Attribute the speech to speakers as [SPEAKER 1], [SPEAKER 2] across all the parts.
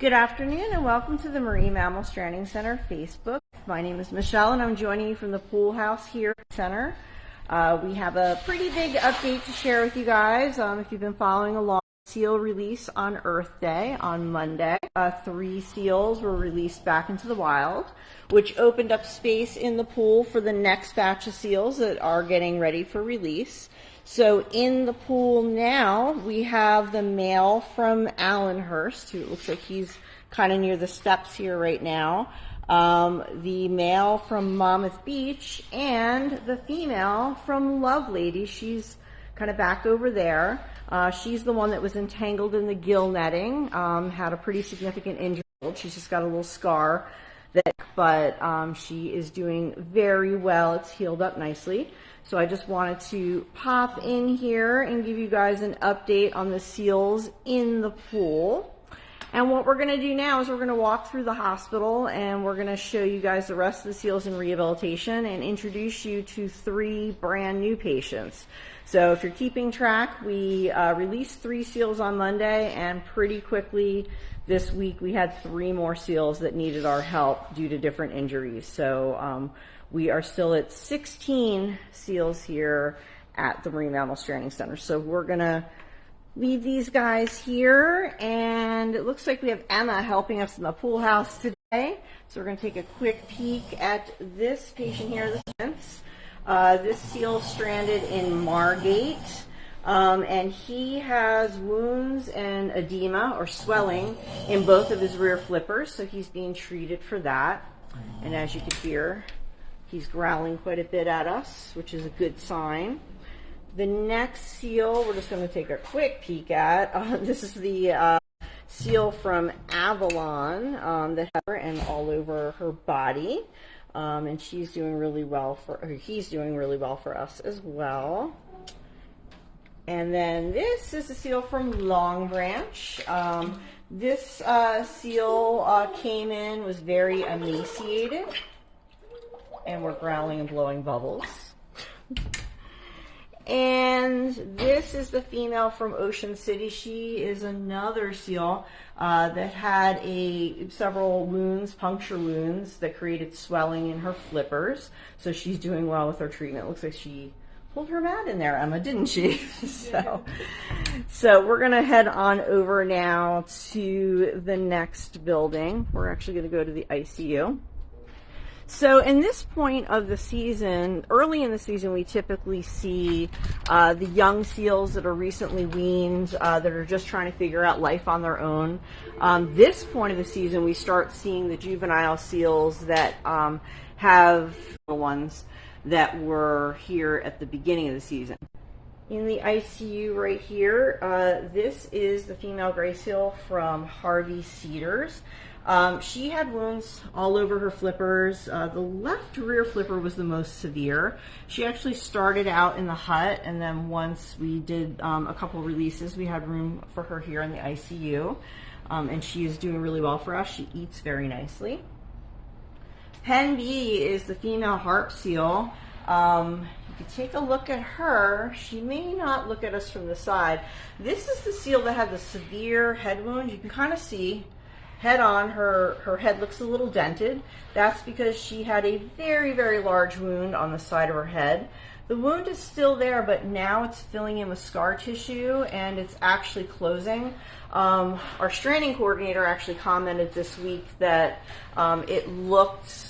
[SPEAKER 1] Good afternoon and welcome to the Marine Mammal Stranding Center Facebook. My name is Michelle and I'm joining you from the pool house here at the center. We have a pretty big update to share with you guys. If you've been following along, seal release on Earth Day on Monday. 3 seals were released back into the wild, which opened up space in the pool for the next batch of seals that are getting ready for release. So in the pool now, we have the male from Allenhurst, who looks like he's kind of near the steps here right now, the male from Monmouth Beach, and the female from Lovelady. She's kind of back over there. She's the one that was entangled in the gill netting, had a pretty significant injury. She's just got a little scar, but she is doing very well. It's healed up nicely. So I just wanted to pop in here and give you guys an update on the seals in the pool. And what we're going to do now is we're going to walk through the hospital and we're going to show you guys the rest of the seals in rehabilitation and introduce you to 3 brand new patients. So if you're keeping track, we released 3 seals on Monday, and pretty quickly this week we had 3 more seals that needed our help due to different injuries. So we are still at 16 seals here at the Marine Mammal Stranding Center. So we're going to leave these guys here, and it looks like we have Emma helping us in the pool house today. So we're going to take a quick peek at this patient here. This seal stranded in Margate, and he has wounds and edema or swelling in both of his rear flippers, so he's being treated for that. And as you can hear, he's growling quite a bit at us, which is a good sign. The next seal we're just going to take a quick peek at. This is the seal from Avalon that has her and all over her body. And she's doing really well he's doing really well for us as well. And then this is a seal from Long Branch. This seal came in, was very emaciated, and we're growling and blowing bubbles. And this is the female from Ocean City. She is another seal that had several wounds, puncture wounds, that created swelling in her flippers. So she's doing well with her treatment. Looks like she pulled her mat in there, Emma, didn't she? So we're going to head on over now to the next building. We're actually going to go to the ICU. So in this point of the season, early in the season, we typically see the young seals that are recently weaned, that are just trying to figure out life on their own. This point of the season, we start seeing the juvenile seals that have the ones that were here at the beginning of the season. In the ICU right here, this is the female gray seal from Harvey Cedars. She had wounds all over her flippers. The left rear flipper was the most severe. She actually started out in the hut, and then once we did a couple releases, we had room for her here in the ICU. And she is doing really well for us. She eats very nicely. Pen B is the female harp seal. You can take a look at her. She may not look at us from the side. This is the seal that had the severe head wound. You can kind of see head on, her head looks a little dented. That's because she had a very, very large wound on the side of her head. The wound is still there, but now it's filling in with scar tissue and it's actually closing. Our stranding coordinator actually commented this week that it looked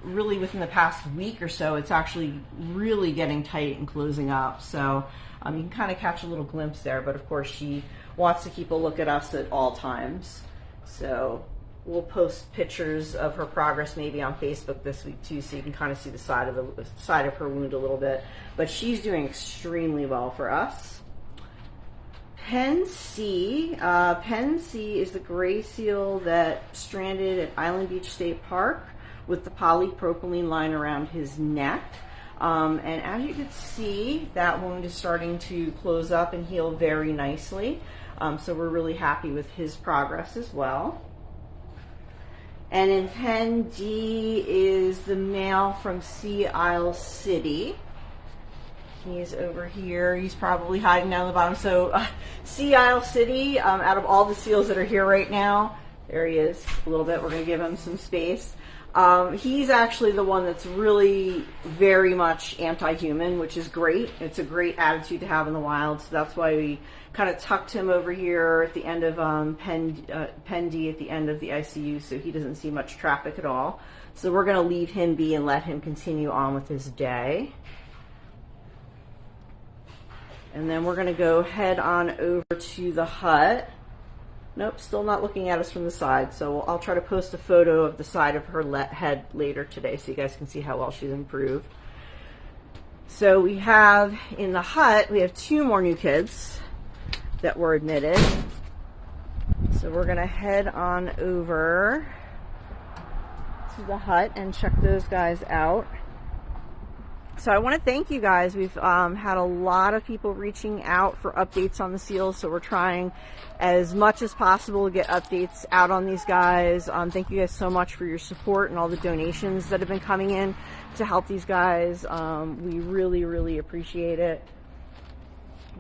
[SPEAKER 1] really within the past week or so, it's actually really getting tight and closing up. So you can kind of catch a little glimpse there, but of course she wants to keep a look at us at all times. So we'll post pictures of her progress maybe on Facebook this week too, so you can kind of see the side of her wound a little bit. But she's doing extremely well for us. Pen C is the gray seal that stranded at Island Beach State Park with the polypropylene line around his neck. And as you can see, that wound is starting to close up and heal very nicely. So we're really happy with his progress as well. And in Pen D is the male from Sea Isle City. He's over here. He's probably hiding down the bottom. So Sea Isle City, out of all the seals that are here right now, There he is a little bit. We're going to give him some space. He's actually the one that's really very much anti-human, which is great. It's a great attitude to have in the wild. So that's why we kind of tucked him over here at the end of Pen D at the end of the ICU, so he doesn't see much traffic at all. So we're going to leave him be and let him continue on with his day. And then we're going to go head on over to the hut. Nope, still not looking at us from the side. So I'll try to post a photo of the side of her head later today so you guys can see how well she's improved. So we have in the hut, we have 2 more new kids that were admitted. So we're going to head on over to the hut and check those guys out. So I want to thank you guys. We've had a lot of people reaching out for updates on the seals, so we're trying as much as possible to get updates out on these guys. Thank you guys so much for your support and all the donations that have been coming in to help these guys. We really, really appreciate it.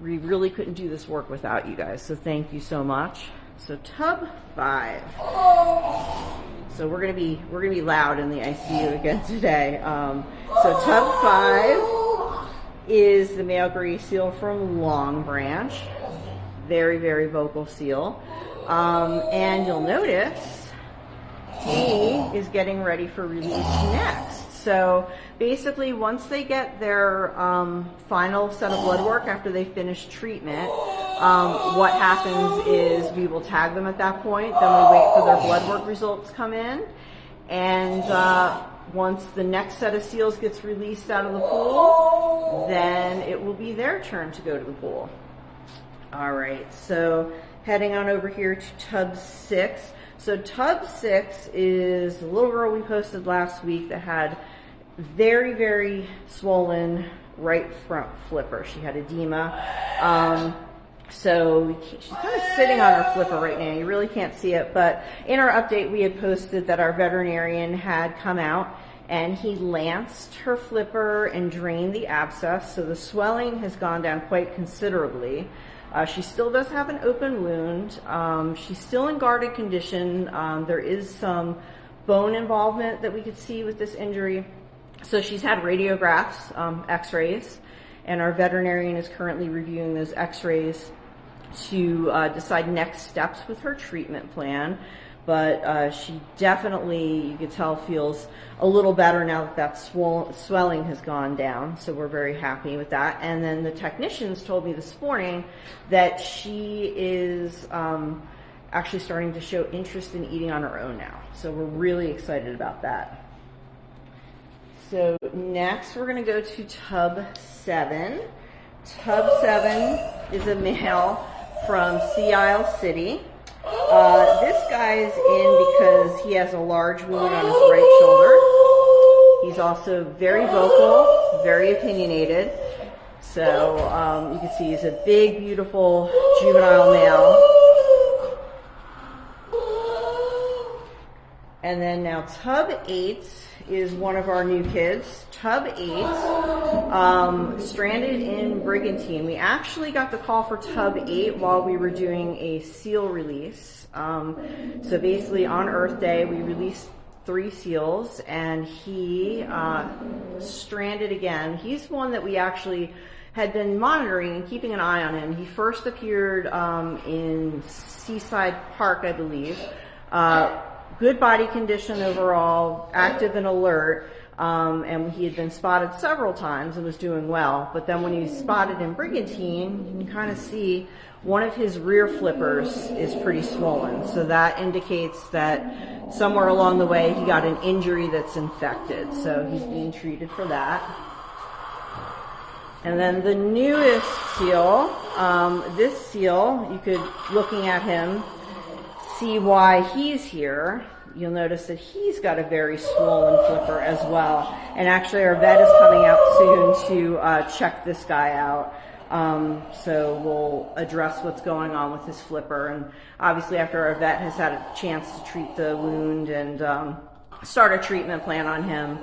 [SPEAKER 1] We really couldn't do this work without you guys, so thank you so much. So tub 5. So we're gonna be loud in the ICU again today. So tub 5 is the male gray seal from Long Branch. Very, very vocal seal. And you'll notice he is getting ready for release next. So basically, once they get their final set of blood work after they finish treatment, what happens is we will tag them at that point. Then we wait for their blood work results come in. And once the next set of seals gets released out of the pool, then it will be their turn to go to the pool. All right, so heading on over here to tub 6. So tub 6 is the little girl we posted last week that had very, very swollen right front flipper. She had edema. So she's kind of sitting on her flipper right now. You really can't see it, but in our update we had posted that our veterinarian had come out and he lanced her flipper and drained the abscess. So the swelling has gone down quite considerably. She still does have an open wound. She's still in guarded condition. There is some bone involvement that we could see with this injury. So she's had radiographs, x-rays, and our veterinarian is currently reviewing those x-rays to decide next steps with her treatment plan. But she definitely, you could tell, feels a little better now that that swelling has gone down. So we're very happy with that. And then the technicians told me this morning that she is actually starting to show interest in eating on her own now. So we're really excited about that. So next we're going to go to tub 7. Tub 7 is a male from Sea Isle City. This guy's in because he has a large wound on his right shoulder. He's also very vocal, very opinionated. So you can see he's a big, beautiful juvenile male. And then now tub 8 is one of our new kids. Tub 8, stranded in Brigantine. We actually got the call for Tub 8 while we were doing a seal release. So basically on Earth Day, we released 3 seals and he stranded again. He's one that we actually had been monitoring and keeping an eye on him. He first appeared in Seaside Park, I believe. Good body condition overall, active and alert, and he had been spotted several times and was doing well. But then when he was spotted in Brigantine, you can kind of see one of his rear flippers is pretty swollen. So that indicates that somewhere along the way he got an injury that's infected. So he's being treated for that. And then the newest seal, this seal, you could, looking at him, see why he's here. You'll notice that he's got a very swollen flipper as well. And actually our vet is coming out soon to check this guy out. So we'll address what's going on with his flipper. And obviously after our vet has had a chance to treat the wound and start a treatment plan on him,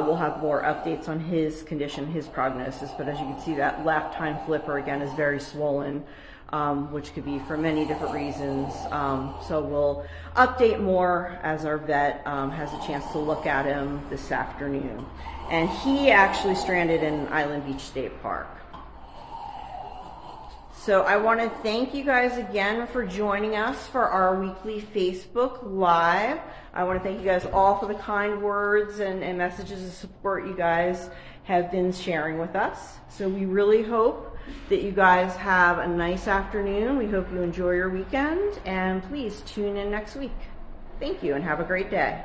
[SPEAKER 1] we'll have more updates on his condition, his prognosis. But as you can see, that left hind flipper again is very swollen. which could be for many different reasons. So we'll update more as our vet has a chance to look at him this afternoon. And he actually stranded in Island Beach State Park. So I want to thank you guys again for joining us for our weekly Facebook Live. I want to thank you guys all for the kind words and messages of support you guys have been sharing with us. So we really hope that you guys have a nice afternoon. We hope you enjoy your weekend, and please tune in next week. Thank you and have a great day.